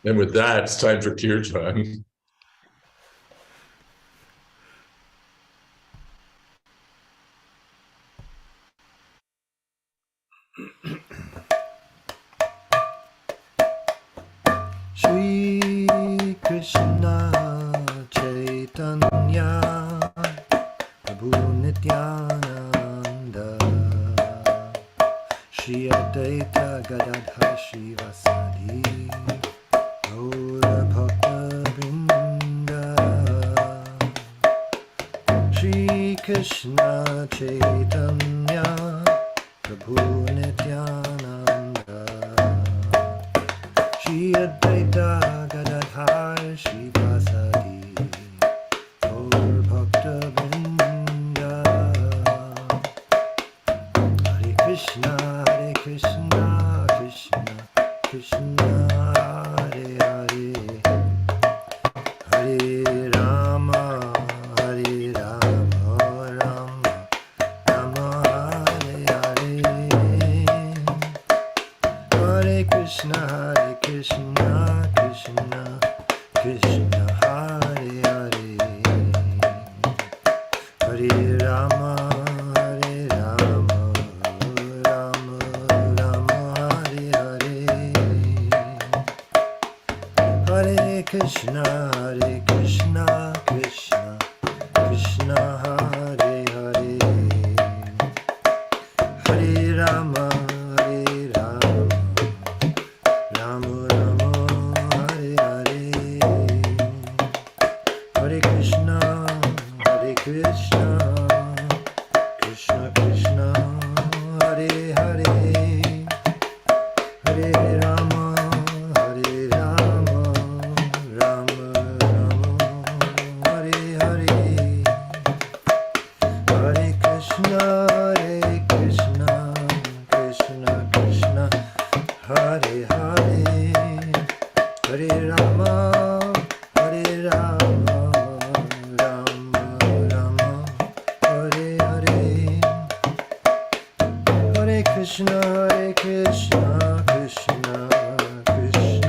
And with that, it's time for kirtan. Shri Krishna Chaitanya Prabhu Nityananda Shri Advaita Gadadhar Shivasadi Gaura Bhakta Vrinda Shri Krishna Chaitanya Prabhu Nityananda Shri Advaita Gadadhar Shivasadi Gaur Bhakta Vrinda Hare Krishna Krishna Krishna Hare Hare Hare Rama Rama Rama Hare Hare Hare Krishna Krishna Krishna Hare Hare Hare Rama Rama Rama Hare Hare Hare Krishna Krishna Krishna Hare Hare Hare Rama Rama Hare Hare Hare Krishna Krishna Krishna Hare Hare Hare Rama Rama Hare Hare Hare Krishna Krishna Hare Hare Hare Rama Rama Hare Hare Hare Krishna Krishna Hare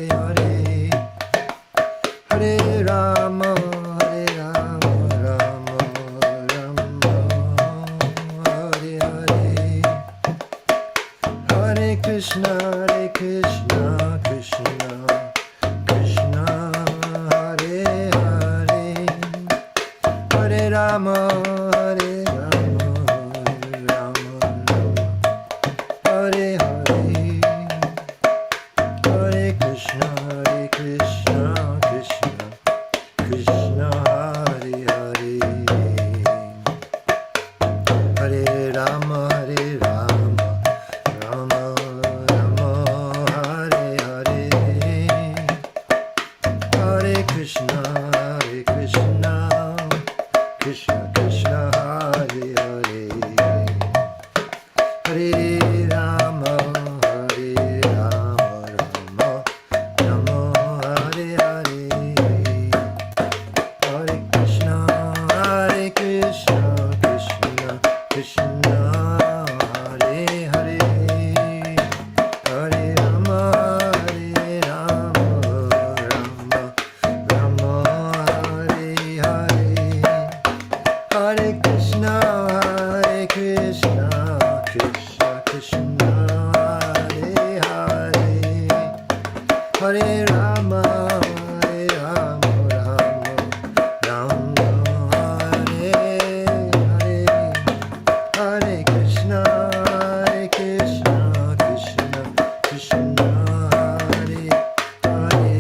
Hare Hare Rama Rama Hare Hare Hare Krishna Krishna Hare Hare Hare Rama Rama Hare Hare Hare Krishna Krishna Hare Hare Hare Rama Rama Hare Hare Hare Krishna Krishna Hare Hare Hare Rama Rama Hare Hare Hare Krishna Krishna Hare Hare Hare Rama Rama Hare Hare Hare Krishna Krishna Hare Hare Hare Rama Rama Hare Hare Hare Krishna Krishna Hare Hare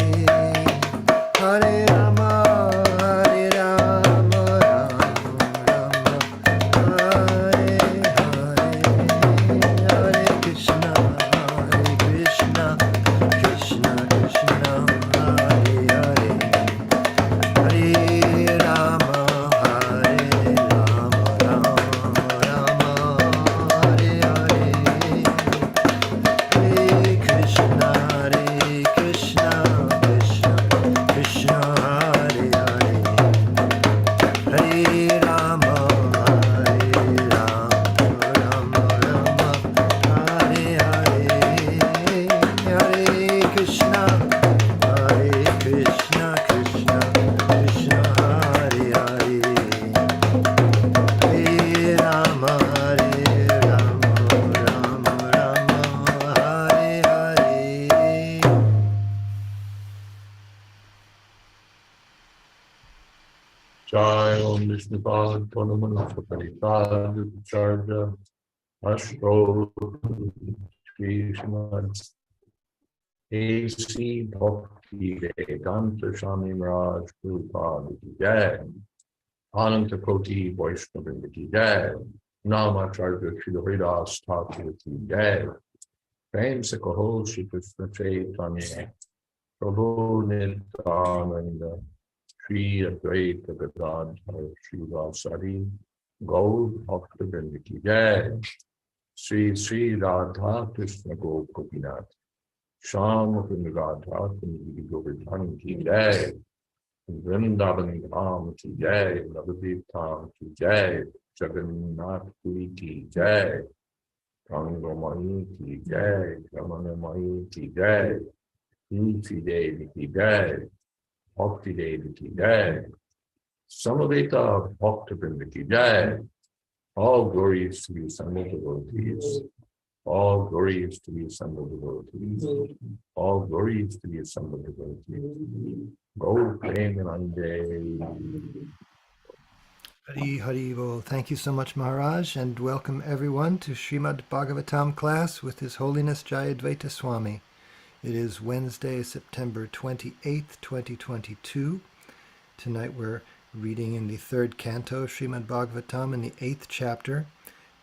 Hare Rama Rama Hare Hare Hare Krishna Krishna Krishna, Hare Krishna, Krishna Krishna, Hare Hare, Hare Rama, Rama Rama, Hare Hare. Jai Om Vishnupad Purnamana Paripad Charja Ashto Shri Srimad A.C. Bhakti Vedanta Swami Maharaj Prabhupada Ki Jai Ananta Koti Vaishnava Ki Jai Namacharya Shri Haridas Thakur Ki Jai Prem Se Kaho Shri Krishna Chaitanya Prabhu Nityananda Shri Advaita Gadadhar Shri Vasari Gaur Bhakta Vrinda Ki Jai Sri Sri Radha Krishna Gopinath Sham Radha Kundi Govardhan Ki Jai Vrindavan Dham Ki Jai Navadip Dham Ki Jai Jagannath Puri Ki Jai Rangamani Ki Jai Ramanamani Ki Jai Tulsi Devi Ki Jai Bhakti Devi Ki Jai Samaveta Bhakta Vrinda Ki Jai. All glories to the assembled devotees. All glories to the assembled devotees. All glories to the assembled devotees. Go Premanande. Hari Hari Bol. Thank you so much, Maharaj, and welcome everyone to Srimad Bhagavatam class with His Holiness Jayādvaita Swami. It is Wednesday, September 28th, 2022. Tonight we're reading in the third canto, Srimad Bhagavatam, in the 8th chapter,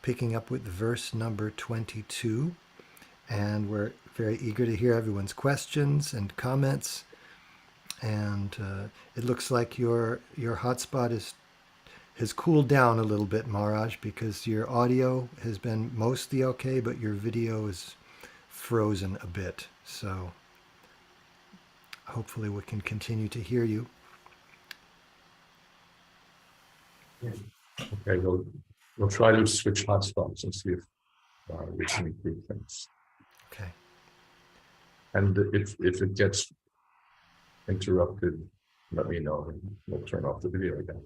picking up with verse number 22. And we're very eager to hear everyone's questions and comments. And it looks like your hotspot has cooled down a little bit, Maharaj, because your audio has been mostly okay, but your video is frozen a bit. So hopefully we can continue to hear you. Okay, we'll try to switch hotspots and see if we can improve things. Okay. And if it gets interrupted, let me know and we'll turn off the video again.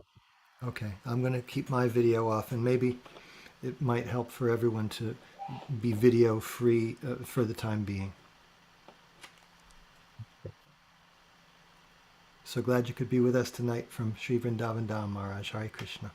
Okay. I'm going to keep my video off, and maybe it might help for everyone to be video free for the time being. So glad you could be with us tonight from Sri Vrindavan Dham, Maharaj. Hare Krishna.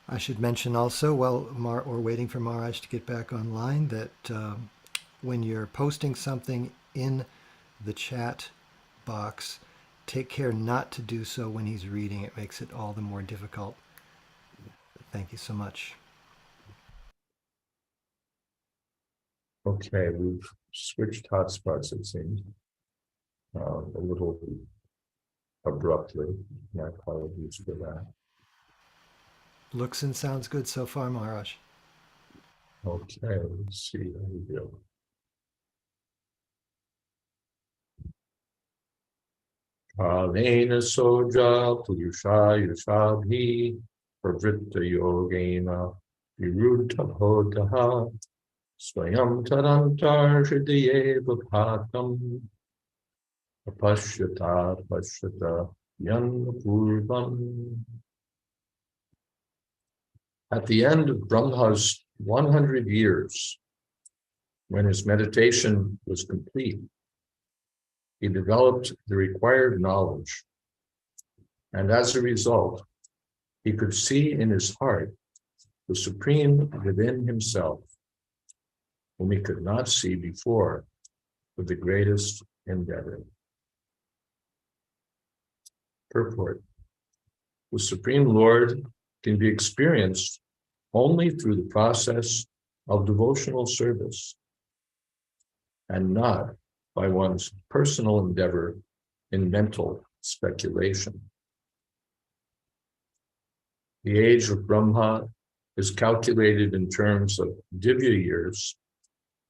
I should mention also, while we're waiting for Maharaj to get back online, that when you're posting something in the chat box, take care not to do so when he's reading. It makes it all the more difficult. Thank you so much. Okay, we've switched hotspots, it seems, a little abruptly. My apologies for that. Looks and sounds good so far, Maharaj. Okay, let's see how we go. Kalena soja purusha yushabhi pravritta yogena viruddha bhodaha swayam tarantar hridaye bhatam apashyata yan purvam. At the end of Brahma's 100 years, when his meditation was complete, he developed the required knowledge, and as a result, he could see in his heart the Supreme within himself, whom he could not see before with the greatest endeavor. Purport: the Supreme Lord can be experienced only through the process of devotional service and not by one's personal endeavor in mental speculation. The age of Brahma is calculated in terms of divya years,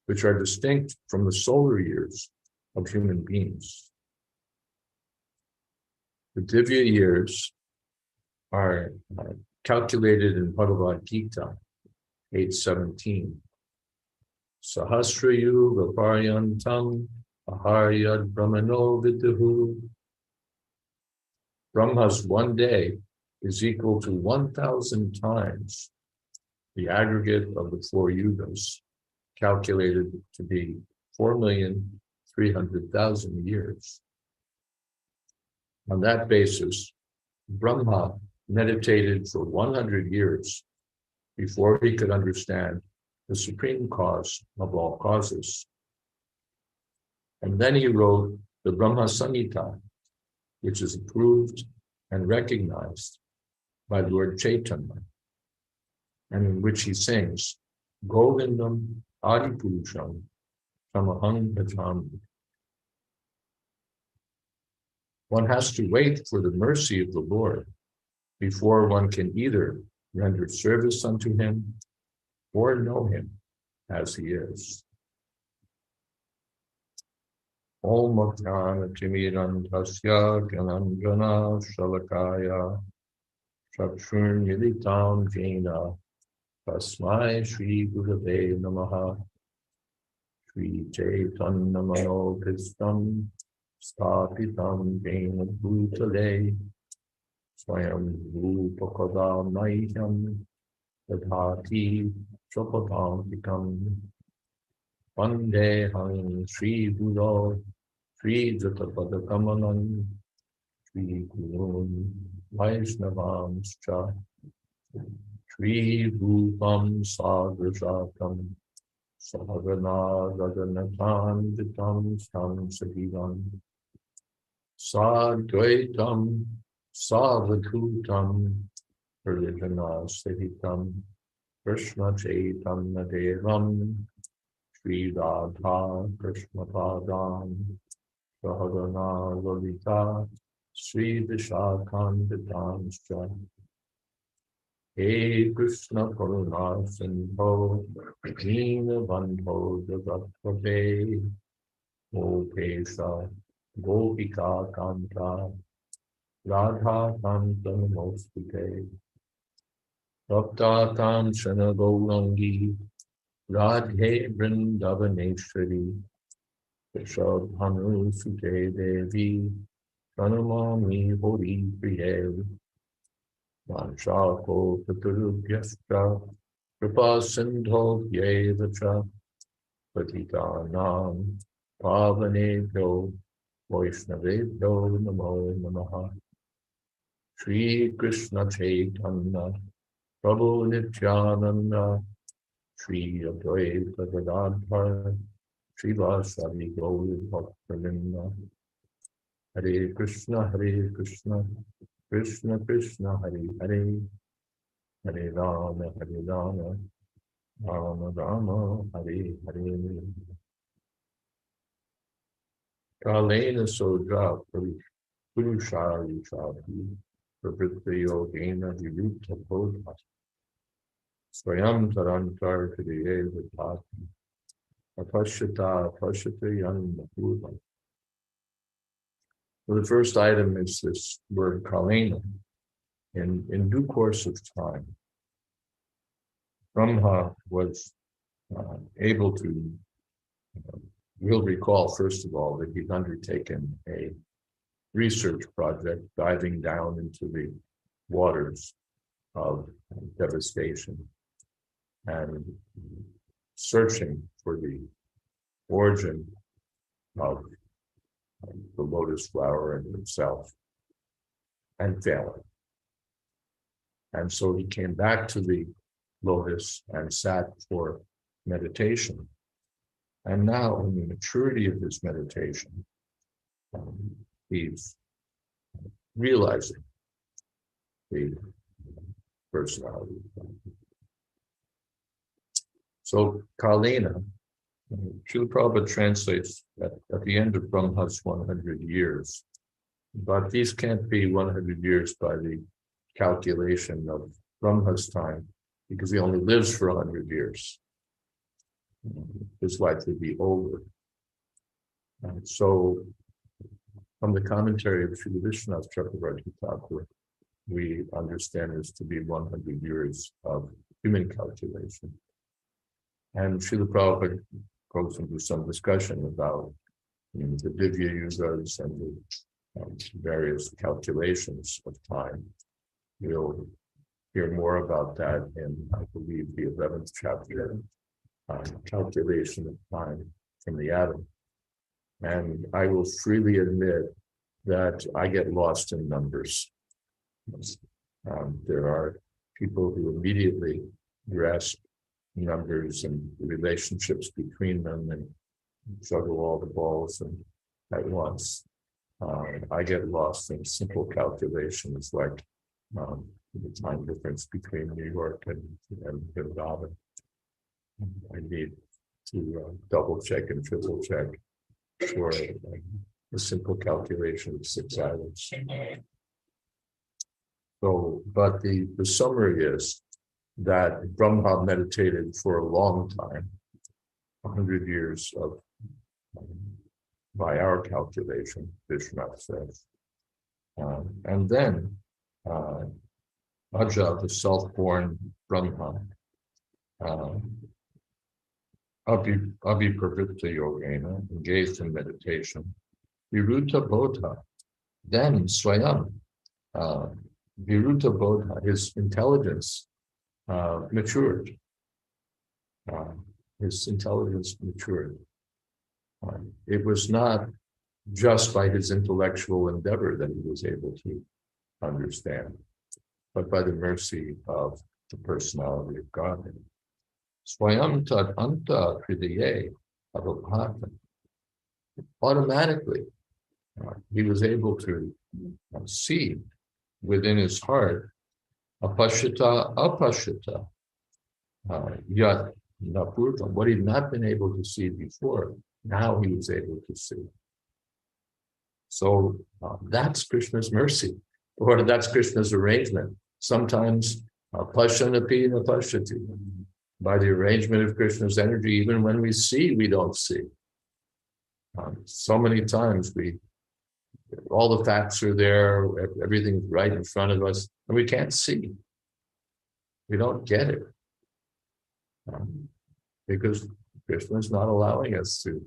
which are distinct from the solar years of human beings. The divya years are calculated in Bhagavad Gita 8:17. Sahasrayu Vaparyantam Aharyad Brahmano Viduhu. Brahma's one day is equal to 1,000 times the aggregate of the 4 yugas, calculated to be 4,300,000 years. On that basis, Brahma meditated for 100 years before he could understand the supreme cause of all causes. And then he wrote the Brahma Samhita, which is approved and recognized by Lord Chaitanya, and in which he sings, Govindam Adipurusham Tamaham Bhajami. One has to wait for the mercy of the Lord before one can either render service unto him or know him as he is. Om Jnana Timirantasya Gyananjana Shalakaya Chakshur Militam Jena Tasmai Shri Gurave Namaha Shri Chaitanya Manobhistam Sthapitam Jena Bhutale Swayam Rupakada Mahyam Tadhati Chapadantikam Vandeham Shri Guru Shri Jatapadakamanan Shri Gurun Vaishnavamscha Shri Rupam Sagrajatam Sahavana Raganathan Vitam Sam Sahivam Sadvaitam Savadhutam Pradijana Sahitam Krishna Chaitanya Devam Shri Radha Krishna Padam Sahavana Lalita Sri Vishakhanditamscha He Krishna Karuna Sindho Dina Bandho Jagatpate Gopesha Gopika Kanta Radha Kanta Namostute Bhakta Kanchana Gaurangi Radhe Vrindavaneshwari Vishabhanu Sute Devi Pranamami Hori Priye Manchako Piturubhyascha Kripa Sindho Yevacha Patitanam Pavanebhyo Vaishnavebhyo Namo Namaha Shri Krishna Chaitanya Prabhu Nityananda Shri Advaita Gadadhar Shri Vasavi Gauri Bhaktavinda Hare Krishna Krishna Krishna Hare Hare Hare Rama Rama Rama Hare Hare Kalena Sodra Purushari Chapi Pravritta Yogena Vivutta Bodha Swayam Tarantar Kriye Vitati Apashita Yan Mapudha. So the first item is this word kalena. In due course of time, Brahma was able to, we'll recall first of all that he'd undertaken a research project diving down into the waters of devastation and searching for the origin of the lotus flower in himself and failing. And so he came back to the lotus and sat for meditation. And now in the maturity of his meditation, he's realizing the personality. So Kalena, Srila Prabhupada translates that at the end of Brahma's 100 years, But these can't be 100 years by the calculation of Brahma's time, because he only lives for 100 years. His life would be over. And so, from the commentary of Srila Vishwanath Chakravarti Thakur, we understand this to be 100 years of human calculation. And Srila Prabhupada goes into some discussion about the Divya Yugas and the various calculations of time. We'll hear more about that in, I believe, the 11th chapter, calculation of time from the atom. And I will freely admit that I get lost in numbers. There are people who immediately grasp numbers and the relationships between them and juggle all the balls at once. I get lost in simple calculations like the time difference between New York and Vrindavan. I need to double check and triple check for a simple calculation of 6 hours. So, but the summary is that Brahma meditated for a long time, 100 years of, by our calculation, Vishwanath says. And then Aja, the self-born Brahma, Abhipravritta Yogena, engaged in meditation, Viruta Bodha, then Swayam, Viruta Bodha, his intelligence matured. His intelligence matured. It was not just by his intellectual endeavor that he was able to understand, but by the mercy of the personality of Godhead. Swayam tad anta kridaye avapata. Automatically, he was able to see within his heart apashita apashita yat napurtam, what he'd not been able to see before. Now he was able to see. So that's Krishna's mercy, or that's Krishna's arrangement. Sometimes pashanapi na pashati. By the arrangement of Krishna's energy, even when we see, we don't see. So many times all the facts are there, everything's right in front of us, and we can't see. We don't get it. Because Krishna is not allowing us to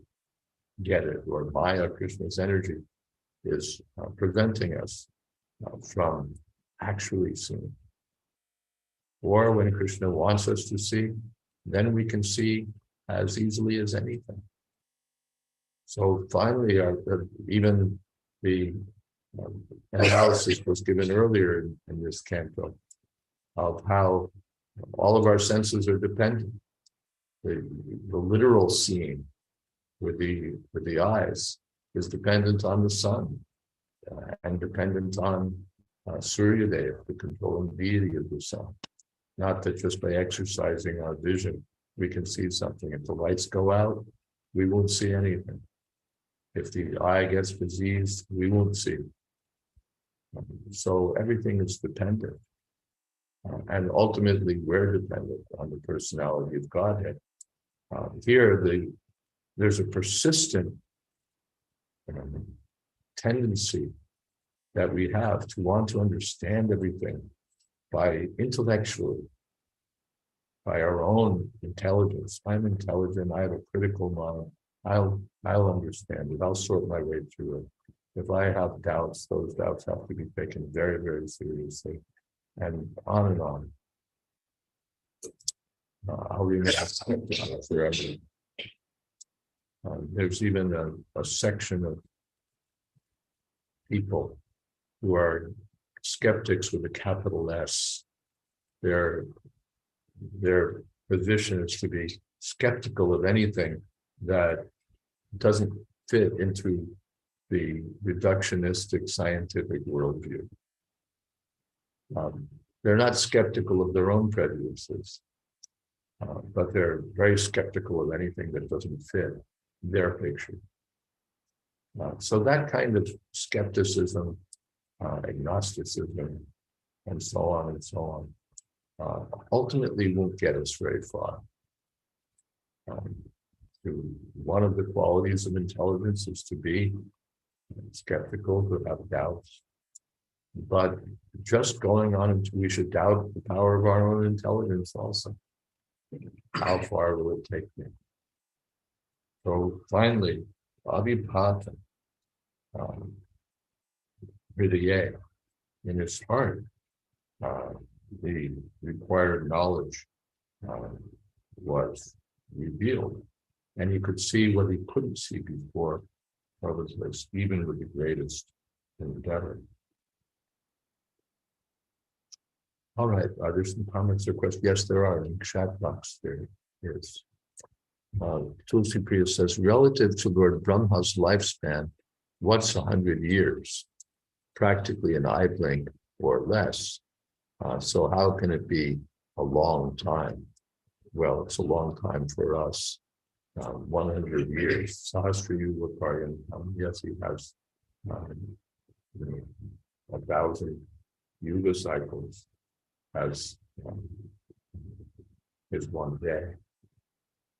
get it, or Maya, Krishna's energy, is preventing us from actually seeing. Or when Krishna wants us to see, then we can see as easily as anything. So finally, even the analysis was given earlier in this canto of how all of our senses are dependent. The literal seeing with the eyes is dependent on the sun and dependent on Surya Deva, the controlling deity of the sun. Not that just by exercising our vision, we can see something. If the lights go out, we won't see anything. If the eye gets diseased, we won't see. So everything is dependent. And ultimately, we're dependent on the personality of Godhead. Here, there's a persistent tendency that we have to want to understand everything by intellectually, by our own intelligence. I'm intelligent, I have a critical mind, I'll understand it, I'll sort my way through it. If I have doubts, those doubts have to be taken very, very seriously, and on and on. I'll remain skeptical forever. There's even a section of people who are skeptics with a capital S. Their position is to be skeptical of anything that doesn't fit into the reductionistic scientific worldview. They're not skeptical of their own prejudices, but they're very skeptical of anything that doesn't fit their picture. So that kind of skepticism, agnosticism, and so on and so on, ultimately won't get us very far. One of the qualities of intelligence is to be skeptical, to have doubts. But just going on until we should doubt the power of our own intelligence also. How far will it take me? So finally, Abhipata, Hridaya, in his heart, the required knowledge was revealed. And he could see what he couldn't see before. That was this, even with the greatest endeavor. All right, are there some comments or questions? Yes, there are. In the chat box, there is. Tulsi Priya says, relative to Lord Brahma's lifespan, what's 100 years? Practically an eye blink or less. So how can it be a long time? Well, it's a long time for us. 100 years. Sahasra Yuga Paryan. Yes, he has 1,000 yuga cycles as his one day.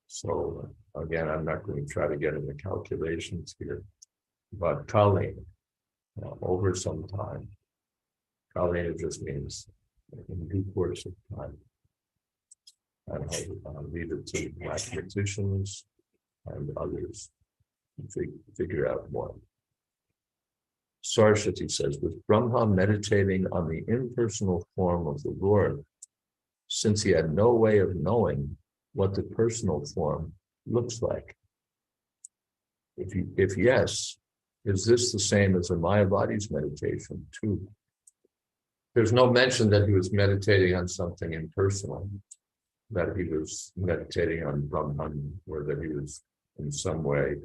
So again, I'm not going to try to get into calculations here, but Kali, over some time, Kali just means in due course of time. And I'll leave it to mathematicians and others to figure out more. Saraswati says, with Brahma meditating on the impersonal form of the Lord, since he had no way of knowing what the personal form looks like. If yes, is this the same as a Mayavadi's meditation too? There's no mention that he was meditating on something impersonal, that he was meditating on Brahman, or that he was in some way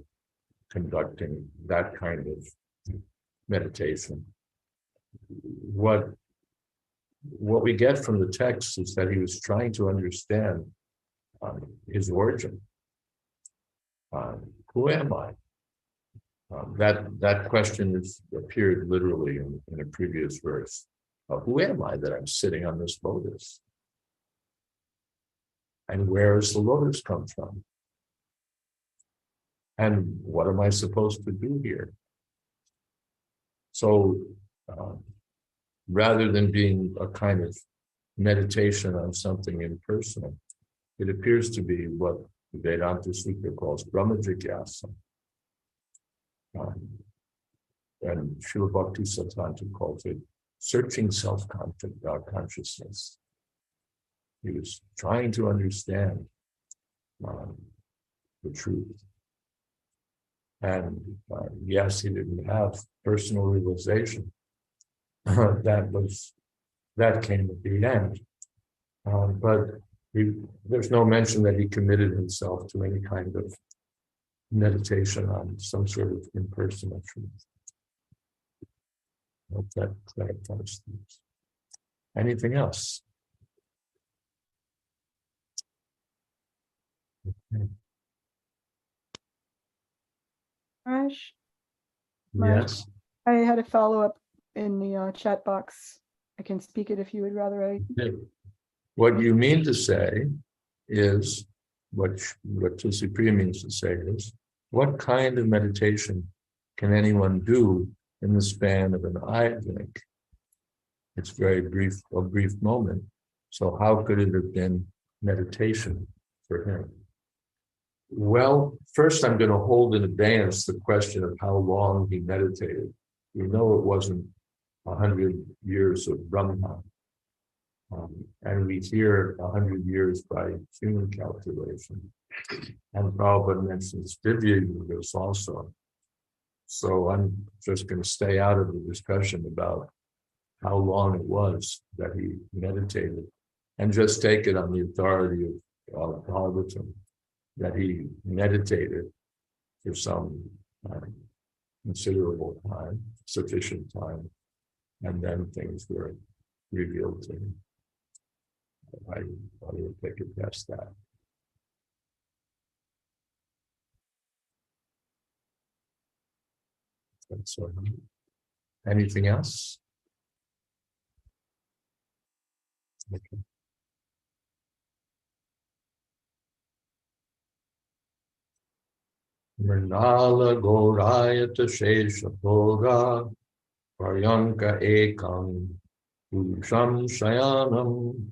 conducting that kind of meditation. What we get from the text is that he was trying to understand his origin. Who am I? That question has appeared literally in a previous verse. Who am I that I'm sitting on this lotus? And where does the lotus come from? And what am I supposed to do here? So rather than being a kind of meditation on something impersonal, it appears to be what Vedanta Sutra calls Brahma Jigyasa. And Srila Bhakti Siddhanta calls it searching self-consciousness. He was trying to understand the truth. And yes, he didn't have personal realization. That came at the end. But there's no mention that he committed himself to any kind of meditation on some sort of impersonal truth. I hope that clarifies things. Anything else? Okay. Raj, Yes. I had a follow-up in the chat box. I can speak it if you would rather. Okay. What you mean to say is, what Tulsi Priya means to say is, what kind of meditation can anyone do in the span of an eye blink? It's very brief, a brief moment. So how could it have been meditation for him? Well, first I'm going to hold in abeyance the question of how long he meditated. We know it wasn't 100 years of Brahma. And we hear 100 years by human calculation. And Prabhupada mentions Divya Yugas also. So I'm just going to stay out of the discussion about how long it was that he meditated, and just take it on the authority of Bhagavatam, that he meditated for some considerable time, sufficient time, and then things were revealed to him. I will take it past that. That's anything else? Okay. Mrinala Gaurayata Shesha Bhoga Paryanka Ekam Purusham Shayanam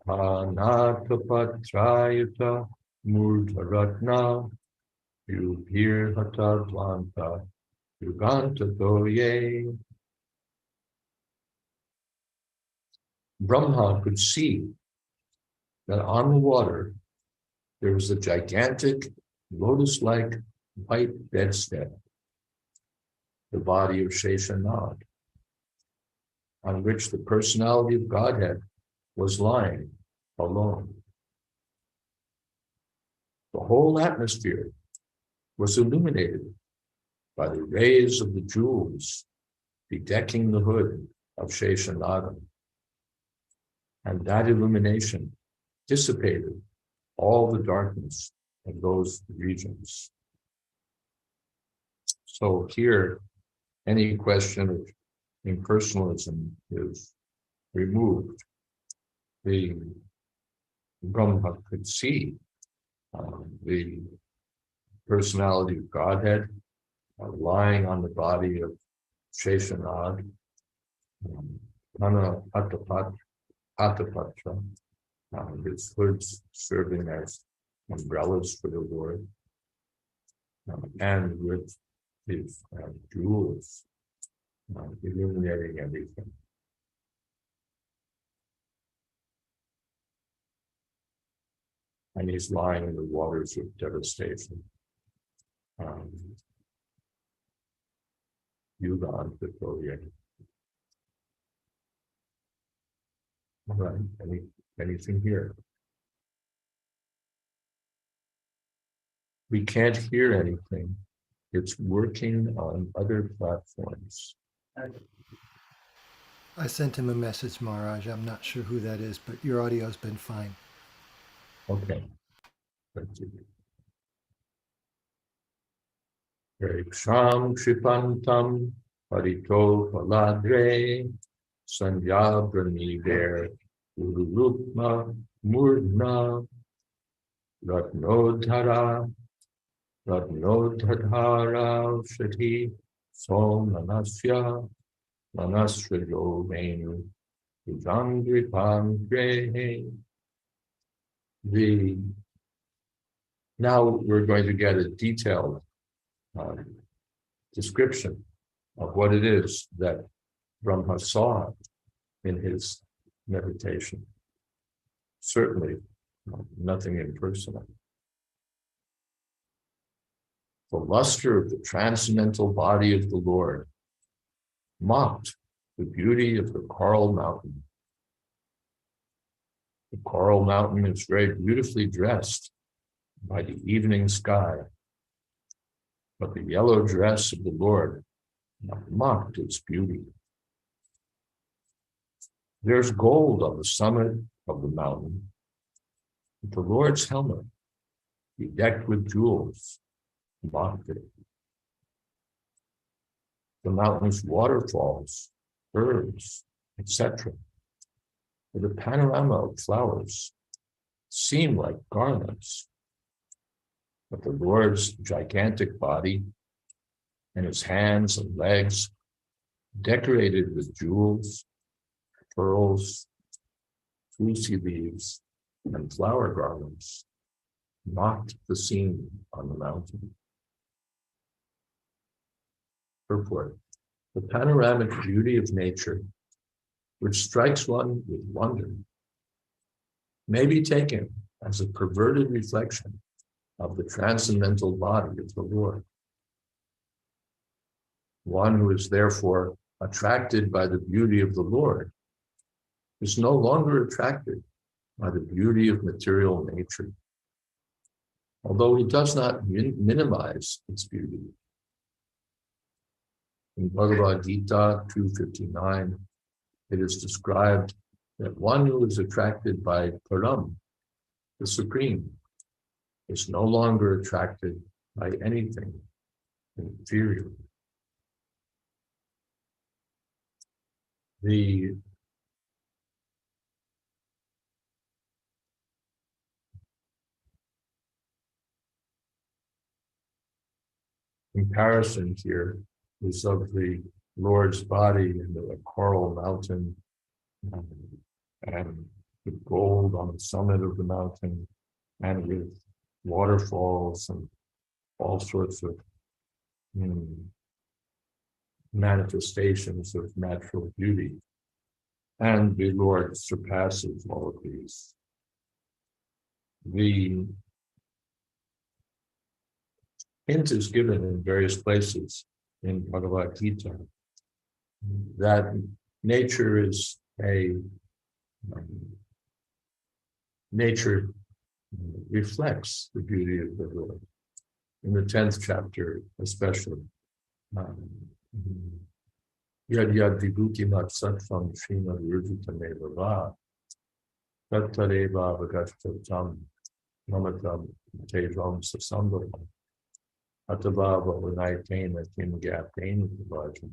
Anathapatrayata Murdharatna Yubhirhata Dvanta Yuganta Doye. Brahma could see that on the water there was a gigantic lotus-like white bedstead, the body of Sheshanag, on which the personality of Godhead was lying alone. The whole atmosphere was illuminated by the rays of the jewels bedecking the hood of Sheshanag, and that illumination dissipated all the darkness of those regions. So here, any question of impersonalism is removed. The Brahma could see the personality of Godhead lying on the body of Sheshanag, Atapatra, his hoods serving as umbrellas for the Lord, and with his jewels illuminating everything. And he's lying in the waters of devastation. Yugan Victoria. All right, anything here? We can't hear anything. It's working on other platforms. I sent him a message, Maharaj. I'm not sure who that is, but your audio's been fine. Okay. Thank you. Eksham Shipantam Parito Paladre Sanyabrani Ver Urupma Murna Ratnodhara Ratnodhara Shati Somanasya Manasrayo Venu Ujangripan. Now we're going to get a detailed description of what it is that Brahma saw in his meditation. Certainly nothing impersonal. The luster of the transcendental body of the Lord mocked the beauty of the coral mountain. The coral mountain is very beautifully dressed by the evening sky, but the yellow dress of the Lord mocked its beauty. There's gold on the summit of the mountain, but the Lord's helmet, bedecked with jewels, mocked it. The mountain's waterfalls, herbs, etc., with a panorama of flowers, seem like garlands. But the Lord's gigantic body and his hands and legs, decorated with jewels, pearls, tulsi leaves, and flower garlands, mocked the scene on the mountain. Purport: the panoramic beauty of nature, which strikes one with wonder, may be taken as a perverted reflection of the transcendental body of the Lord. One who is therefore attracted by the beauty of the Lord is no longer attracted by the beauty of material nature, although he does not minimize its beauty. In Bhagavad Gita 2:59, it is described that one who is attracted by Param, the Supreme, is no longer attracted by anything inferior. The comparison here is of the Lord's body in the coral mountain, and the gold on the summit of the mountain, and with waterfalls and all sorts of manifestations of natural beauty. And the Lord surpasses all of these. The hint is given in various places in Bhagavad Gita that nature is nature reflects the beauty of the Lord. In the 10th chapter, especially, Yad yad vibhuti mat sattvam srimad virjitameva va tattareva avagashtatam mamatam tevam sasambhavam atavava vanaitena kim gyapena vajam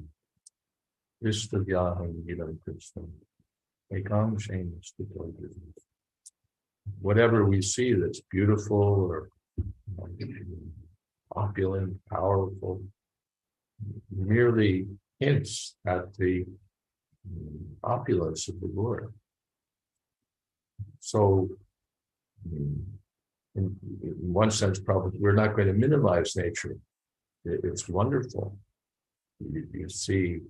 Ishtavyaham Gidam Krishna Ekam Shena. Whatever we see that's beautiful or opulent, powerful, merely hints at the opulence of the Lord. So, in one sense, probably we're not going to minimize nature. It's wonderful. You see,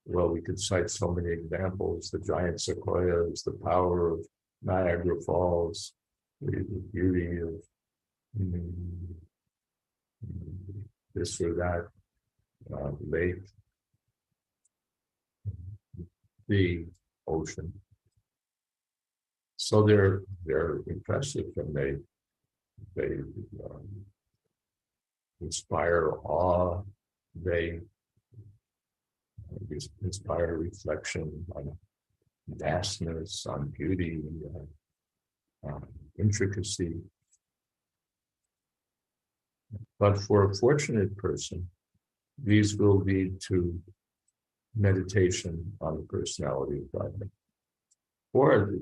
well, we could cite so many examples: the giant sequoias, the power of Niagara Falls, the beauty of this or that lake, the ocean. So they're impressive, and they inspire awe. They inspire reflection on vastness, on beauty, intricacy. But for a fortunate person, these will lead to meditation on the personality of God. Or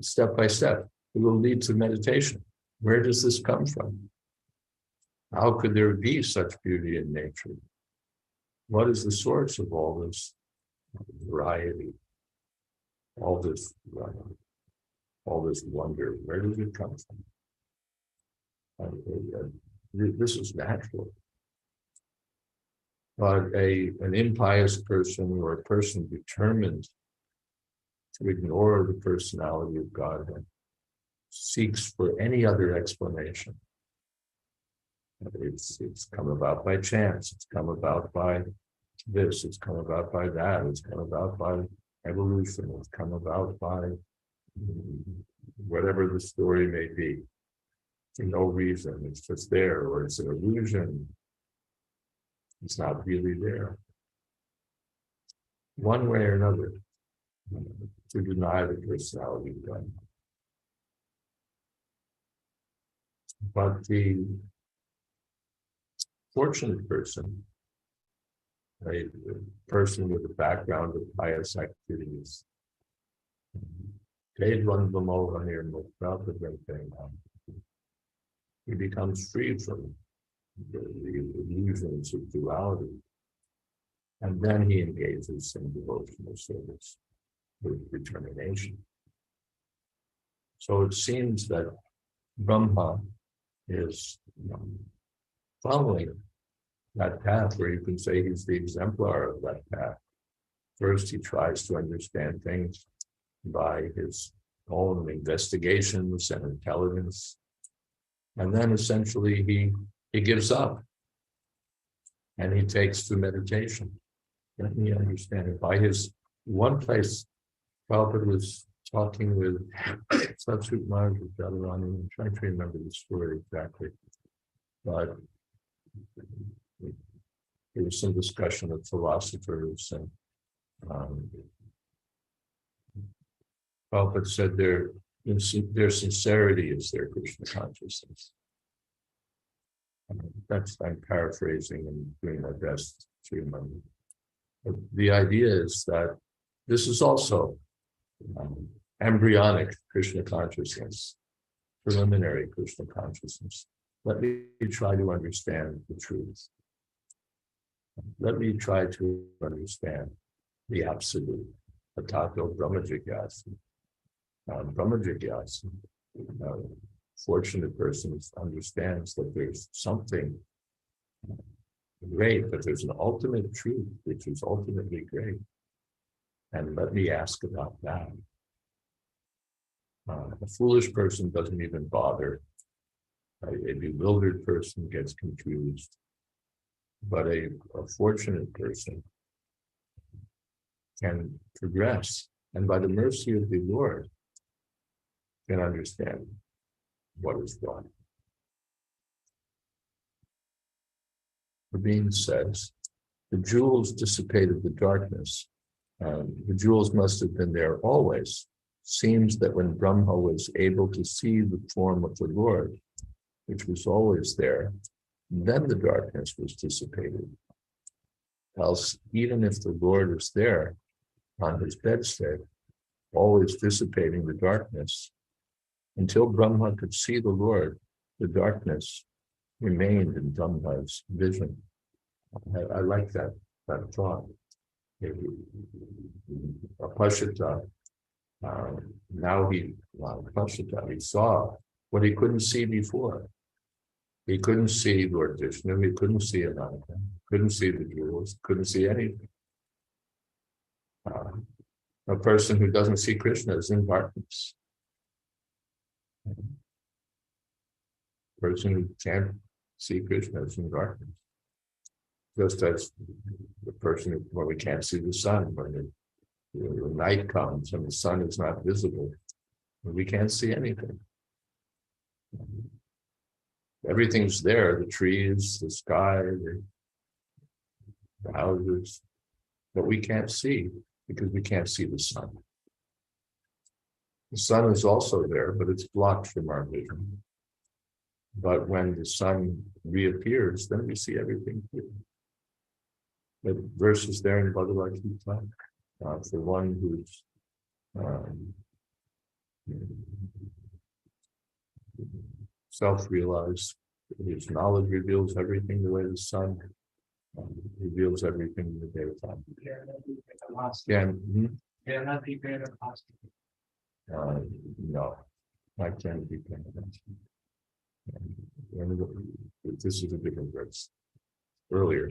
step by step, it will lead to meditation. Where does this come from? How could there be such beauty in nature? What is the source of all this variety, all this wonder? Where does it come from? This is natural. But an impious person or a person determined to ignore the personality of Godhead seeks for any other explanation. It's come about by chance. It's come about by this. It's come about by that. It's come about by evolution. It's come about by whatever the story may be. For no reason. It's just there, or it's an illusion. It's not really there. One way or another, to deny the personality of God. But the fortunate person, a person with a background of pious activities, he becomes free from the illusions of duality, and then he engages in devotional service with determination. So it seems that Brahma is following that path, where you can say he's the exemplar of that path. First, he tries to understand things by his own investigations and intelligence. And then essentially he gives up and he takes to meditation. Let me understand it. By his one place, Prabhupada was talking with Satsut Maharaj Radharani. I'm trying to remember the story exactly. But there was some discussion of philosophers, and Prabhupada said their sincerity is their Krishna consciousness. I'm paraphrasing and doing my best to remember. But the idea is that This is also embryonic Krishna consciousness, preliminary Krishna consciousness. Let me try to understand the truth. Let me try to understand the absolute. Atato Brahma Jigyasa. Brahma Jigyasa. Fortunate person understands that there's something great, but there's an ultimate truth which is ultimately great. And let me ask about that. A foolish person doesn't even bother. A bewildered person gets confused. But a fortunate person can progress, and by the mercy of the Lord, can understand what is God. Rabin says, the jewels dissipated the darkness. The jewels must have been there always. Seems that when Brahma was able to see the form of the Lord, which was always there, then the darkness was dissipated. Else, even if the Lord is there on his bedstead, always dissipating the darkness, until Brahma could see the Lord, the darkness remained in Brahma's vision. I like that thought. Apashita, now he saw what he couldn't see before. He couldn't see Lord Vishnu, he couldn't see Ananta, couldn't see the jewels, couldn't see anything. A person who doesn't see Krishna is in darkness. A person who can't see Krishna is in darkness. Just as the person when we can't see the sun, when the night comes and the sun is not visible, we can't see anything. Everything's there, the trees, the sky, the houses, but we can't see because we can't see the sun. The sun is also there, but it's blocked from our vision. But when the sun reappears, then we see everything clearly. The verse is there in Bhagavad Gita for one who's self-realized. His knowledge reveals everything the way the sun reveals everything in the daytime. No, I can't be paying attention. This is a different verse. Earlier,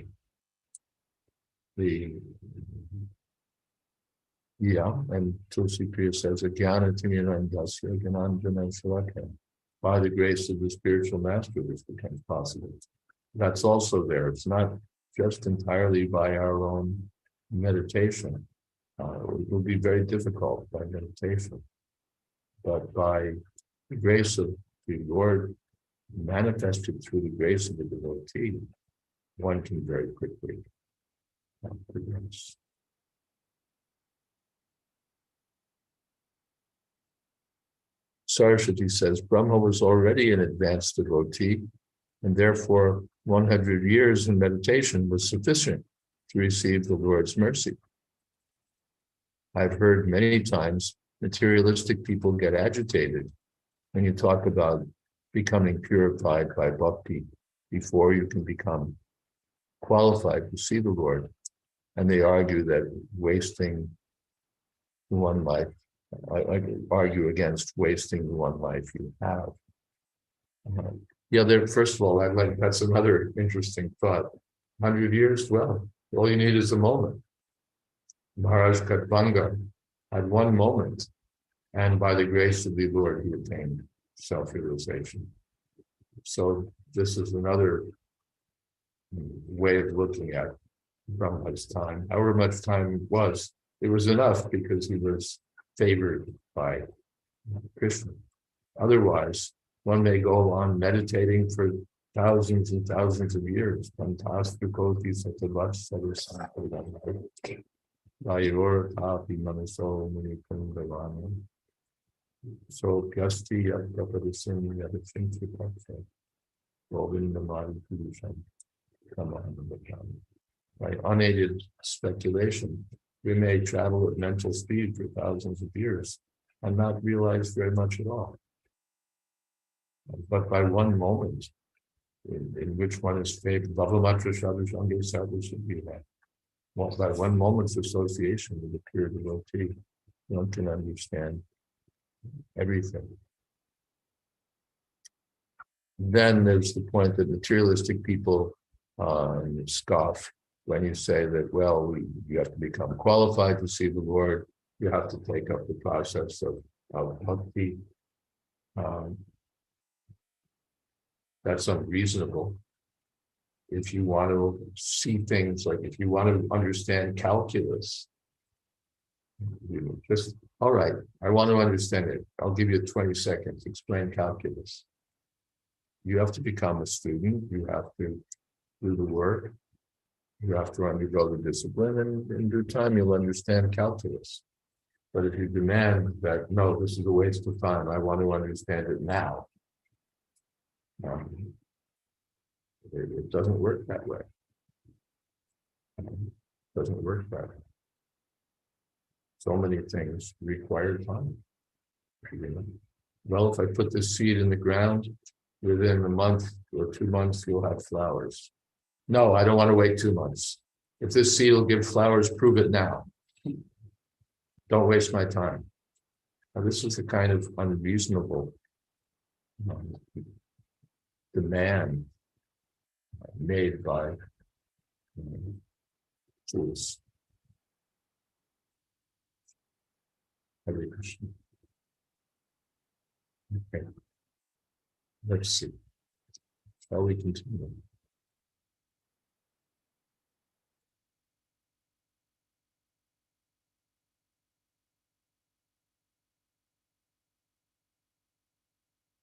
and Tulsi Priya says, by the grace of the spiritual master, this becomes possible. That's also there. It's not just entirely by our own meditation. It will be very difficult by meditation. But by the grace of the Lord manifested through the grace of the devotee, one can very quickly progress. Saraswati says, Brahma was already an advanced devotee, and therefore 100 years in meditation was sufficient to receive the Lord's mercy. I've heard many times materialistic people get agitated when you talk about becoming purified by bhakti before you can become qualified to see the Lord. And they argue that wasting one life, I argue against wasting the one life you have. First of all, that's another interesting thought. 100 years, well, all you need is a moment. Maharaj Katbanga had one moment, and by the grace of the Lord, he attained self-realization. So this is another way of looking at Brahma's time. However much time it was enough because he was favored by Krishna. Otherwise, one may go on meditating for thousands and thousands of years. So by unaided speculation, We may travel at mental speed for thousands of years and not realize very much at all. But by one moment, in which one is favored, well, by one moment's association with the pure devotee, one can understand everything. Then there's the point that materialistic people scoff when you say that, well, you have to become qualified to see the Lord. You have to take up the process of bhakti. That's unreasonable. If you want to see things, like if you want to understand calculus, just, all right, I want to understand it. I'll give you 20 seconds, explain calculus. You have to become a student. You have to do the work. You have to undergo the discipline, and in due time, you'll understand calculus. But if you demand that, no, this is a waste of time, I want to understand it now, it doesn't work that way. It doesn't work that way. So many things require time. Well, if I put this seed in the ground, within a month or 2 months, you'll have flowers. No, I don't want to wait 2 months. If this seed will give flowers, prove it now. Don't waste my time. Now, this is the kind of unreasonable demand made by fools. Hare Krishna. Okay. Let's see. Shall we continue?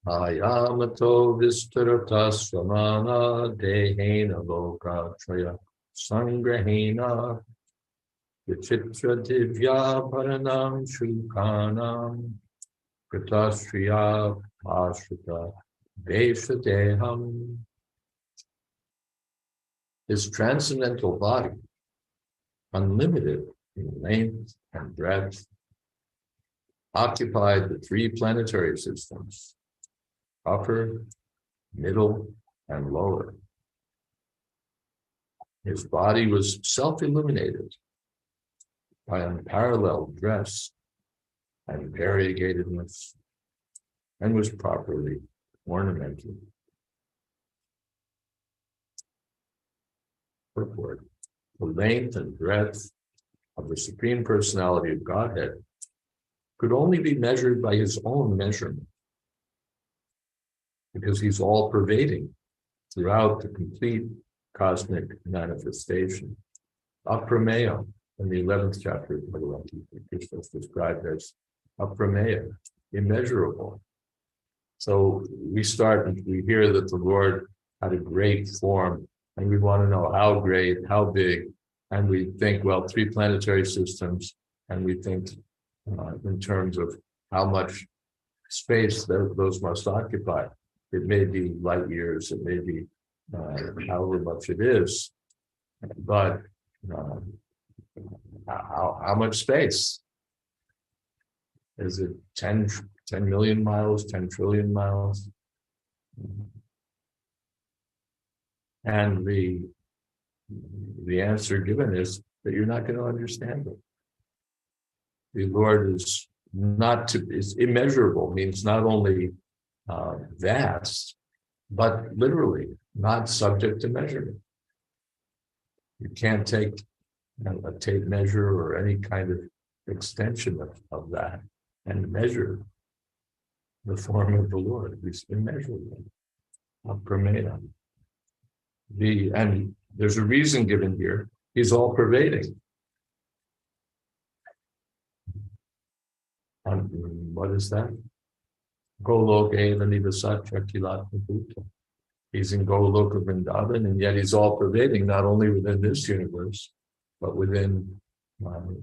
Ayamato vistarata samana dehena lokatraya sangrahena vichitra divya paranam shukanam kritastriya ashrita Deshadeham. His transcendental body, unlimited in length and breadth, occupied the 3 planetary systems, upper, middle, and lower. His body was self-illuminated by unparalleled dress and variegatedness, and was properly ornamented. Purport. The length and breadth of the Supreme Personality of Godhead could only be measured by his own measurement, because he's all-pervading throughout the complete cosmic manifestation. Aprameya, in the 11th chapter of Bhagavatam, Krishna is described as aprameya, immeasurable. So we start and we hear that the Lord had a great form, and we want to know how great, how big, and we think, well, 3 planetary systems, and we think in terms of how much space those must occupy. It may be light years, it may be however much it is, but how much space? Is it 10 million miles, 10 trillion miles? And the answer given is that you're not going to understand it. The Lord is immeasurable, means not only vast, but literally not subject to measurement. You can't take a tape measure or any kind of extension of that and measure the form of the Lord. It's immeasurable. Aprameya. And there's a reason given here. He's all pervading. What is that? Goloka Nivasatya Kilatma Bhuta. He's in Goloka Vrindavan, and yet he's all pervading, not only within this universe, but within the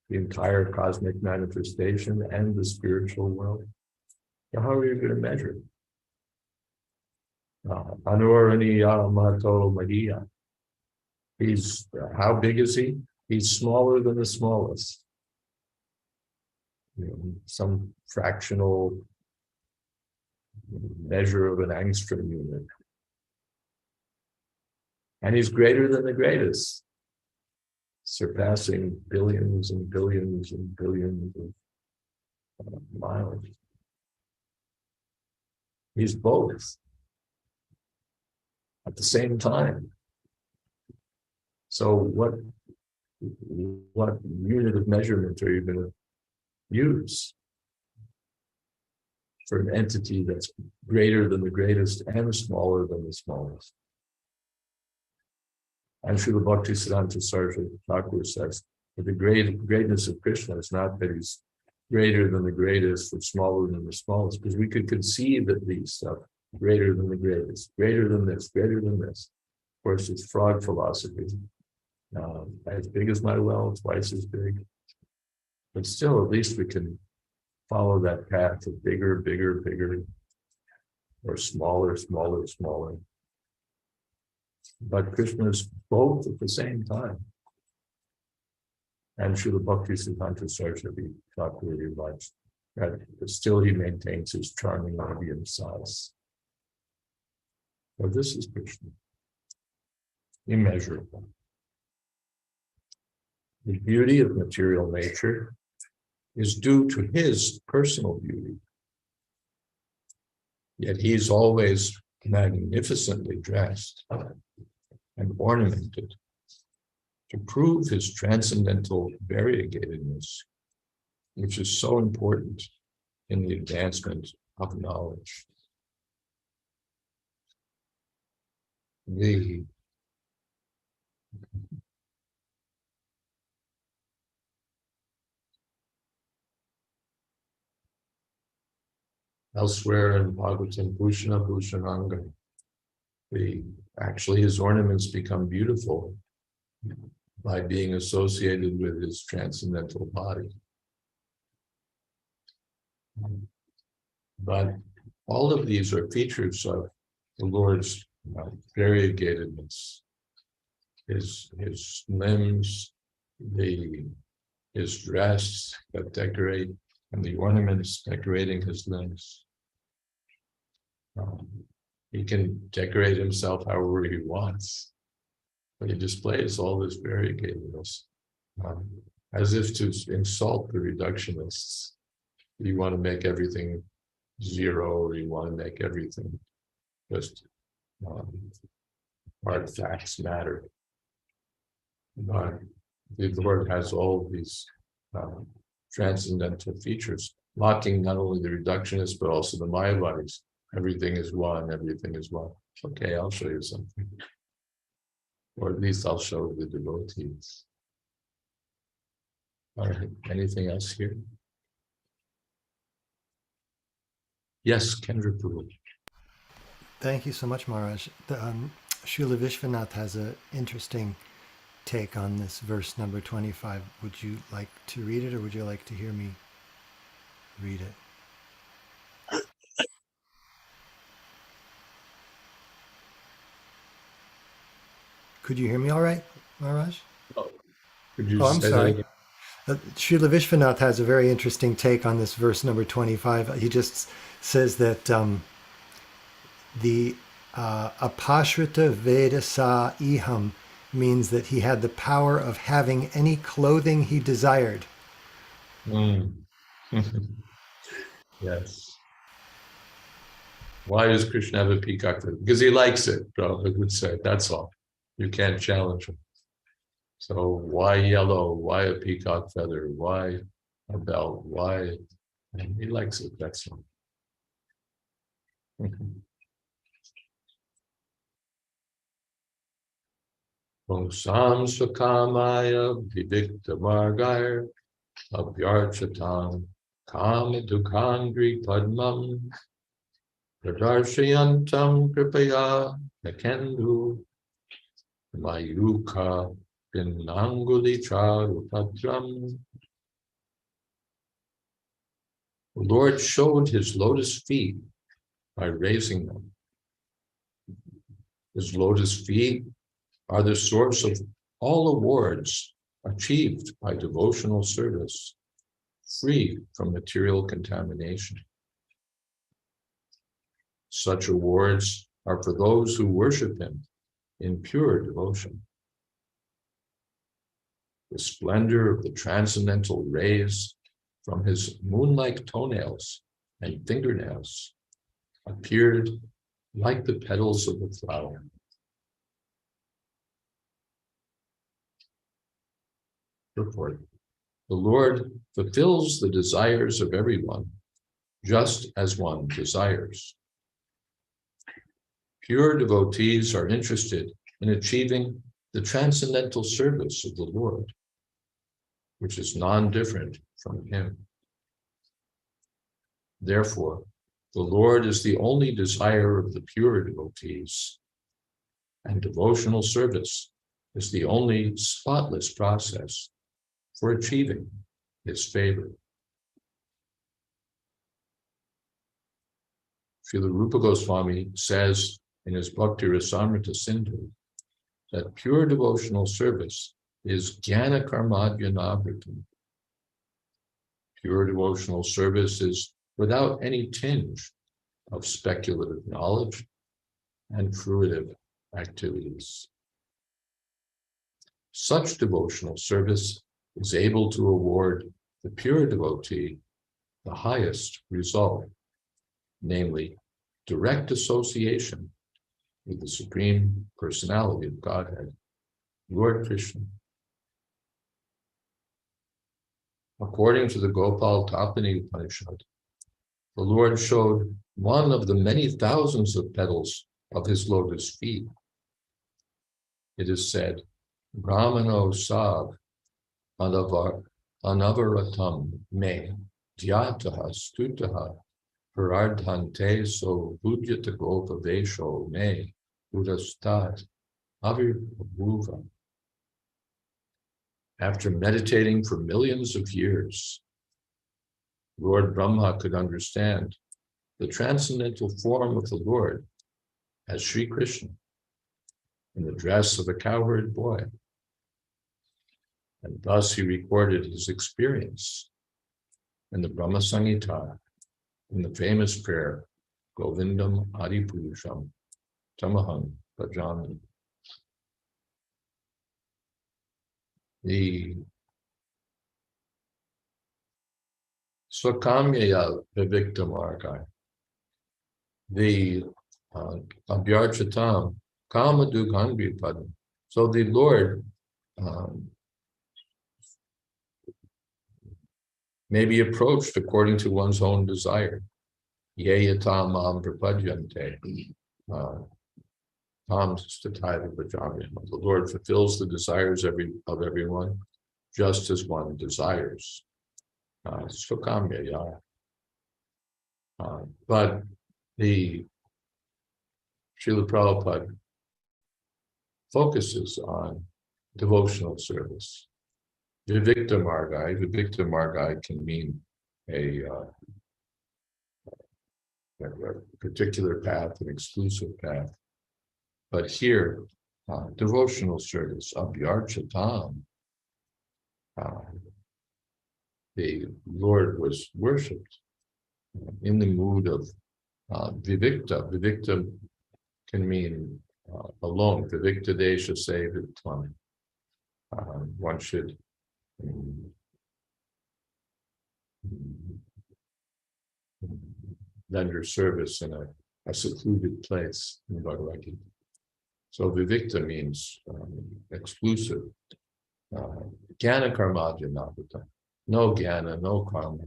entire cosmic manifestation and the spiritual world. So how are you going to measure it? Anuraniya Mato Mahiya. How big is he? He's smaller than the smallest. Some fractional measure of an angstrom unit. And he's greater than the greatest, surpassing billions and billions and billions of miles. He's both at the same time. So what unit of measurement are you going to use for an entity that's greater than the greatest and smaller than the smallest? And Srila Bhaktisiddhanta Saraswati Thakur says that the greatness of Krishna is not that he's greater than the greatest or smaller than the smallest, because we could conceive at least of greater than the greatest, greater than this, greater than this. Of course, it's fraud philosophy. As big as my well, twice as big. But still, at least we can follow that path of bigger, bigger, bigger, or smaller, smaller, smaller. But Krishna is both at the same time. And Srila Bhaktisiddhanta Saraswati Thakur realized that still he maintains his charming radiant size. So this is Krishna, immeasurable. The beauty of material nature is due to his personal beauty. Yet he's always magnificently dressed and ornamented to prove his transcendental variegatedness, which is so important in the advancement of knowledge. Elsewhere in Bhagavatam, Bhushana Bhushananga, actually his ornaments become beautiful by being associated with his transcendental body. But all of these are features of the Lord's variegatedness. His limbs, his dress that decorate, and the ornaments decorating his limbs. He can decorate himself however he wants, but he displays all this variegatedness, as if to insult the reductionists. You want to make everything zero, or you want to make everything just artifacts matter. But the Lord has all these transcendental features, mocking not only the reductionists, but also the Mayavadis. Everything is one, everything is one. Okay, I'll show you something. Or at least I'll show the devotees. All right, anything else here? Yes, Kendra Prabhu. Thank you so much, Maharaj. Srila Vishwanath has an interesting take on this verse number 25. Would you like to read it, or would you like to hear me read it? Could you hear me all right, Maharaj? I'm sorry. Srila Vishwanath has a very interesting take on this verse number 25. He just says that the apashrita veda sa iham means that he had the power of having any clothing he desired. Yes. Why does Krishna have a peacock feather? Because he likes it, Prabhupada would say. That's all. You can't challenge him. So why yellow? Why a peacock feather? Why a belt? Why? And he likes it, that's all. Sam Sukamaya Vivikta Margair Abhyarchatam Kama Dukandri Padmam Pradarshayantam Kripaya Nakendu Mayuka Pinanguli Charupatram. The Lord showed his lotus feet by raising them. His lotus feet are the source of all awards achieved by devotional service, free from material contamination. Such awards are for those who worship him in pure devotion. The splendor of the transcendental rays from his moon-like toenails and fingernails appeared like the petals of a flower. Purport. The Lord fulfills the desires of everyone, just as one desires. Pure devotees are interested in achieving the transcendental service of the Lord, which is non-different from him. Therefore, the Lord is the only desire of the pure devotees, and devotional service is the only spotless process for achieving his favor. Srila Rupa Goswami says in his Bhakti Rasamrita Sindhu that pure devotional service is jnana karmadhyanavritam. Pure devotional service is without any tinge of speculative knowledge and fruitive activities. Such devotional service is able to award the pure devotee the highest result, namely direct association with the Supreme Personality of Godhead, Lord Krishna. According to the Gopal Tapani Upanishad, the Lord showed one of the many thousands of petals of his lotus feet. It is said, Brahmano sav anavaratam me dhyataha stutaha parardhante so bhudyata gopa vesho me udastat avirbhuva. After meditating for millions of years, Lord Brahma could understand the transcendental form of the Lord as Sri Krishna in the dress of a cowherd boy. And thus he recorded his experience in the Brahma Samhita, in the famous prayer, Govindam Adipurusham Tamaham Bhajami. The Swakamyaya Vivikta Margai, the Abhyarchatam Kama Dugandri Padam. So the Lord may be approached according to one's own desire. Yeyatam prapadyante. The Lord fulfills the desires of everyone, just as one desires. But the Srila Prabhupada focuses on devotional service. Vivikta Margai can mean a particular path, an exclusive path. But here, devotional service, Abhyarchatam, the Lord was worshipped in the mood of Vivikta. Vivikta can mean alone. Vivikta desha sevitvam. One should render service in a secluded place in Bhagavad Gita. So Vivikta means exclusive. Jnana karmadya navata. No jnana, no karma,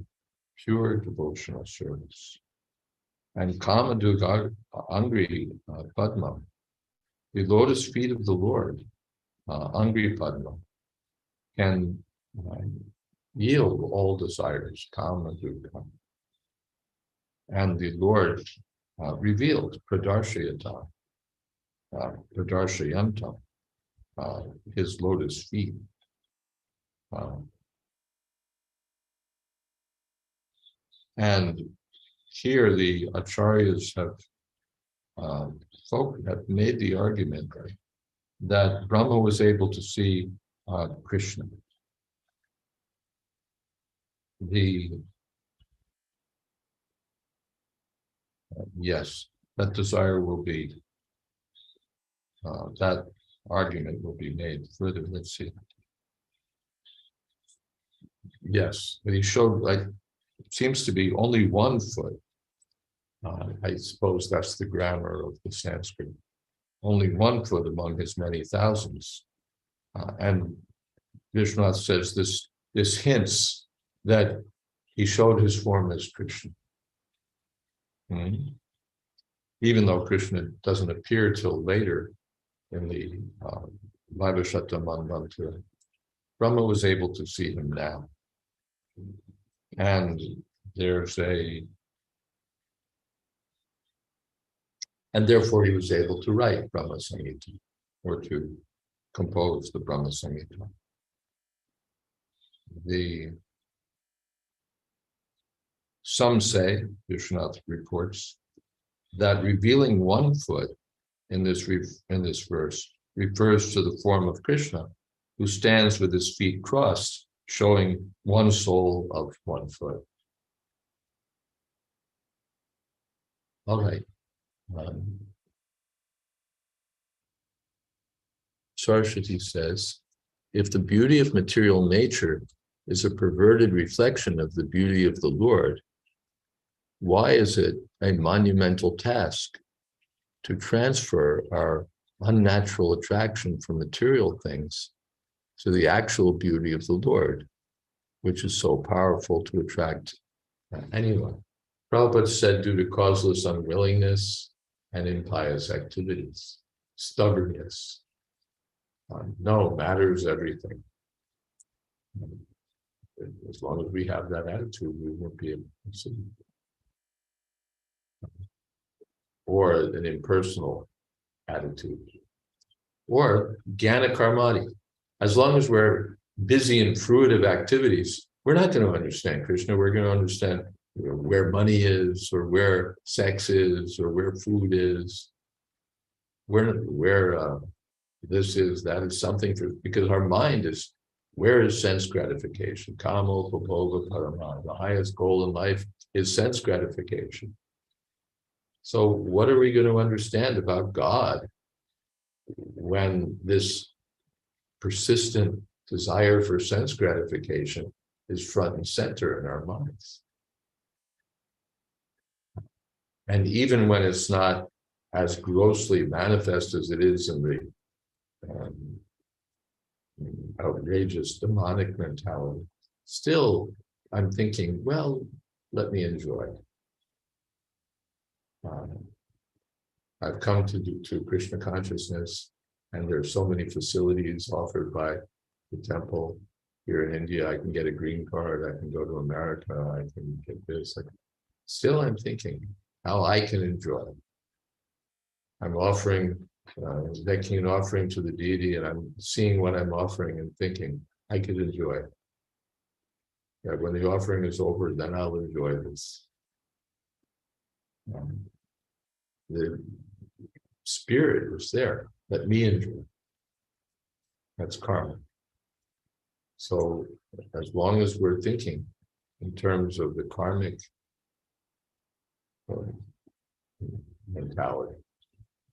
pure devotional service. And kama duga angri padma, the lotus feet of the Lord, angri padma, can yield all desires, kama duga. And the Lord revealed pradarshayata, pradarshayanta, his lotus feet. And here the acharyas have made the argument that Brahma was able to see Krishna. Yes, that desire will be, that argument will be made further. Let's see. Yes, but he showed, like, seems to be only 1 foot. I suppose that's the grammar of the Sanskrit. Only 1 foot among his many thousands. And Vishwanath says this hints that he showed his form as Krishna. Even though Krishna doesn't appear till later in the Vaivashata Manvantara, Brahma was able to see him now. And and therefore he was able to write Brahma Samhita, or to compose the Brahma Samhita. Some say, Vishwanath reports, that revealing 1 foot in this verse refers to the form of Krishna, who stands with his feet crossed, showing 1 sole of 1 foot. All right. Saraswati says, if the beauty of material nature is a perverted reflection of the beauty of the Lord, why is it a monumental task to transfer our unnatural attraction from material things to the actual beauty of the Lord, which is so powerful to attract anyone? Prabhupada said, due to causeless unwillingness and impious activities, stubbornness. No, matter is everything. As long as we have that attitude, we won't be able to see. Or an impersonal attitude. Or jnana karmati. As long as we're busy in fruitive activities, we're not going to understand Krishna. We're going to understand where money is, or where sex is, or where food is, where this is, that is something, because our mind is, where is sense gratification? Kamo, Papoga, Parama. The highest goal in life is sense gratification. So what are we going to understand about God when this persistent desire for sense gratification is front and center in our minds? And even when it's not as grossly manifest as it is in the outrageous demonic mentality, still I'm thinking, well, let me enjoy. I've come to Krishna consciousness, and there are so many facilities offered by the temple here in India. I can get a green card, I can go to America, I can get this. Still I'm thinking how I can enjoy. I'm offering, making an offering to the deity, and I'm seeing what I'm offering and thinking I could enjoy it. When the offering is over, then I'll enjoy this. The spirit is there. Let me enjoy. That's karma. So as long as we're thinking in terms of the karmic mentality,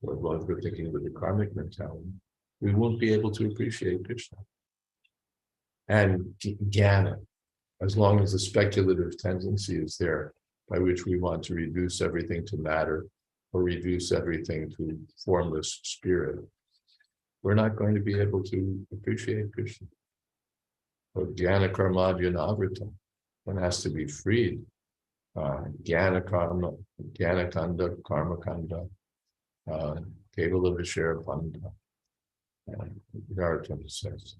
or as long as we're thinking with the karmic mentality, we won't be able to appreciate Krishna. And jnana, as long as the speculative tendency is there, by which we want to reduce everything to matter, or reduce everything to formless spirit, we're not going to be able to appreciate Krishna. So jnana karma jnanavrita, one has to be freed. Jnana karma, jnana kanda, karma kanda, kevala vishera panda. Bhagavatam says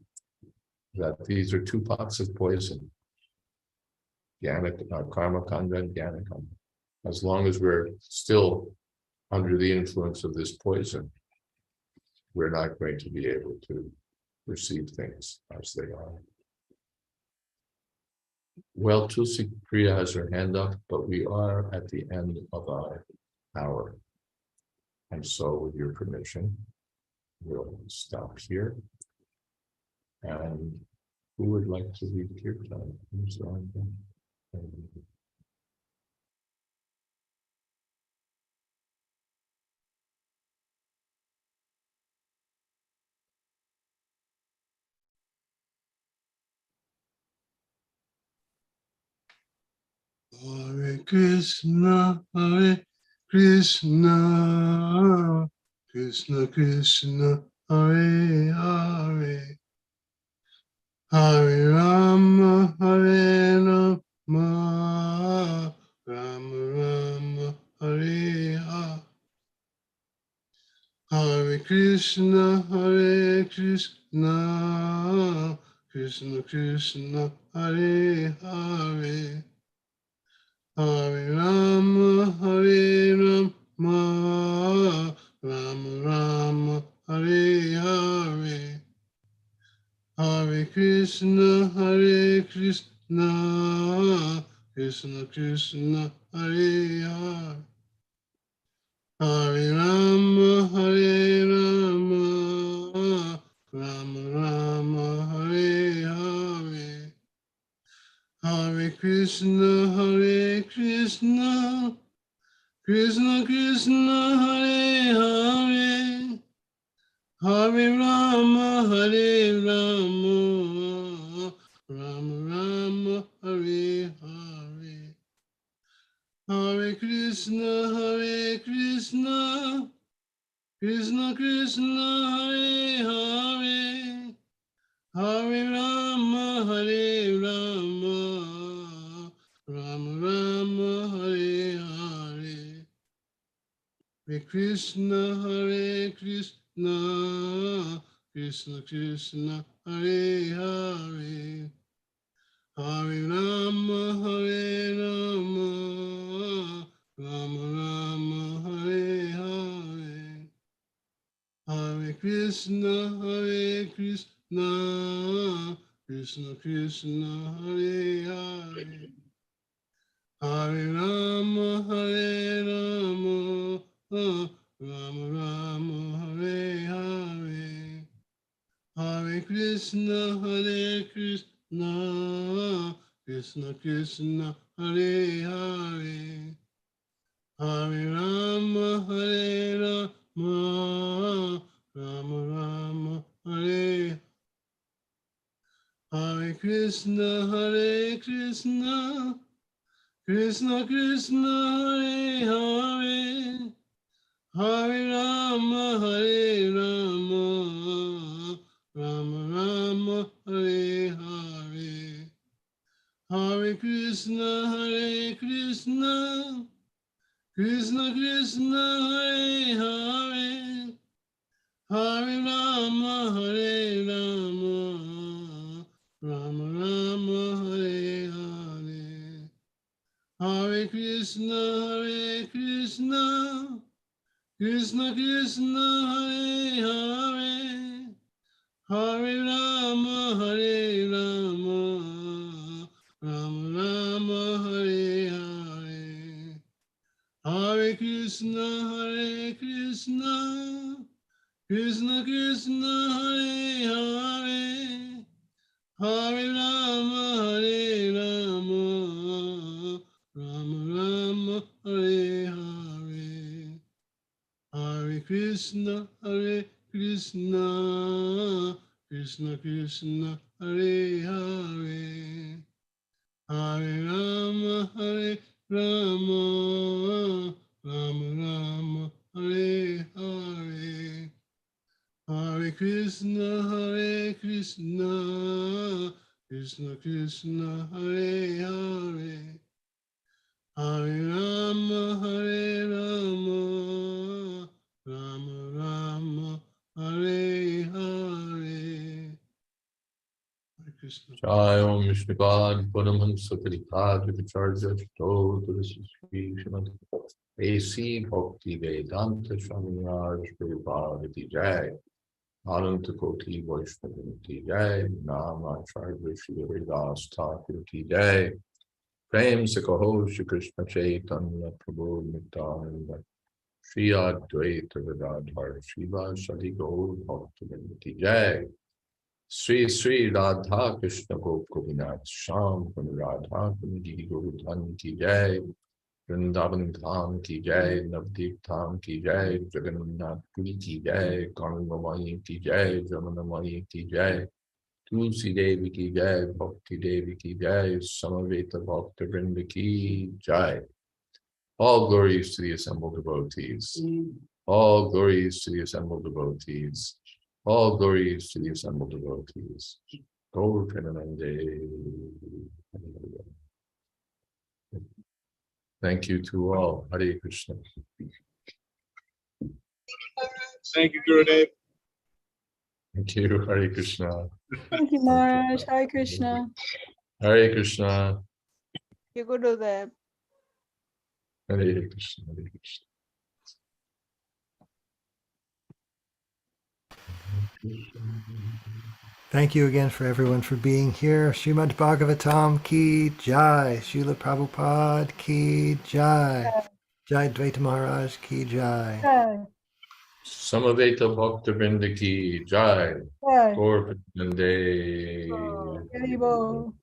that these are 2 pots of poison. Karma kanda and jnana kanda. As long as we're still under the influence of this poison, we're not going to be able to perceive things as they are. Well, Tulsi Priya has her hand up, but we are at the end of our hour. And so, with your permission, we'll stop here. And who would like to lead kirtan? Hare Krishna, Krishna Krishna, Hare Hare, Hare Rama, Hare Rama, Rama Rama, Hare Hare. Hare Krishna, Krishna Krishna, Hare Hare, Hare Rama, Hare Rama, Rama Rama, Hare Hare, Hare Krishna, Krishna Krishna, Hare Hare. Hare Rama, Hare Rama, Rama Rama, Hare Hare, Hare Krishna, Krishna Krishna, Hare Hare, Hare Rama, Hare Rama, Rama Rama, Hare Hare, Hare Krishna, Krishna Krishna, Hare Hare, Hare Rama, Hare Rama, Rama Rama, Hare Hare, Hare Krishna, Krishna Krishna, Hare Hare, Hare Rama, Hare Rama, Rama Rama, Hare Hare, Hare Krishna, Krishna Krishna, Hare Hare, Hare Rama, Hare Rama, Rama Rama, Hare Hare, Hare Krishna, Krishna Krishna, Hare Hare, Hare Rama, Hare Rama, Rama Rama, Hare, Hare Krishna, Krishna Krishna, Hare Hare, Hare Rama, Hare Rama, Rama Rama, Hare Hare, Hare Krishna, Krishna Krishna, Hare Hare, Hare Rama, Hare Rama, Rama Rama, Hare Hare, Hare Krishna, Krishna Krishna, Hare Hare, Hare Rama, Hare Rama, Rama Rama, Hare Hare, Hare Krishna, Krishna Krishna, Hare Hare, Hare Rama, Hare Rama, Rama Rama, Hare Hare, Hare Krishna, Krishna Krishna, Hare Hare, Hare Rama, Hare Rama, Rama Rama, Hare Hare, Hare Krishna, Krishna Krishna, Hare Hare, Hare Rama, Hare Rama, Rama Rama, Hare Hare. Hare Krishna. Jai Om Shripad Paramahansa Paripad Vicharya Shto Tulsi Sri Srimad A.C. Bhakti Vedanta Swami Maharaj Prabhupada Ki Jai Ananta Koti Vaishnava Ki Jai Nama Acharya Shri Haridas Thakur Ki Jai Prem Se Kaho Shri Krishna Chaitanya Prabhu Nityananda Shri Advaita Gadadhar Shiva Sadi Gaur Bhakti Ki Jai Sri Sri Radha Krishna Gop Gopinath Sham Kun Radha Kunji Govardhan Ki Jai, Vrindavan Dham Ki Jai, Navdeep Dham Ki Jai, Jagannath Puri Ki Jai, Ganga Maya Ki Jai, Jamuna Maya Ki Jai, Tulsi Devi Ki Jai, Bhakti Devi Ki Jai, Samaveta Bhakta Vrinda Ki Jai. All glories to the assembled devotees. All glories to the assembled devotees. All glories to the assembled devotees. Gaur Premanande. Thank you to all. Hare Krishna. Thank you, Gurudev. Thank you. Hare Krishna. Thank you, Maharaj. Hare Krishna. Hare Krishna. You go to the Hare Krishna. Hare Krishna. Thank you again for everyone for being here. Srimad Bhagavatam ki jai. Srila Prabhupada ki jai. Jayādvaita Maharaj ki jai. Samaveta Bhakta Vrinda Ki Jai. Jai. Gaur Premanande. Haribo.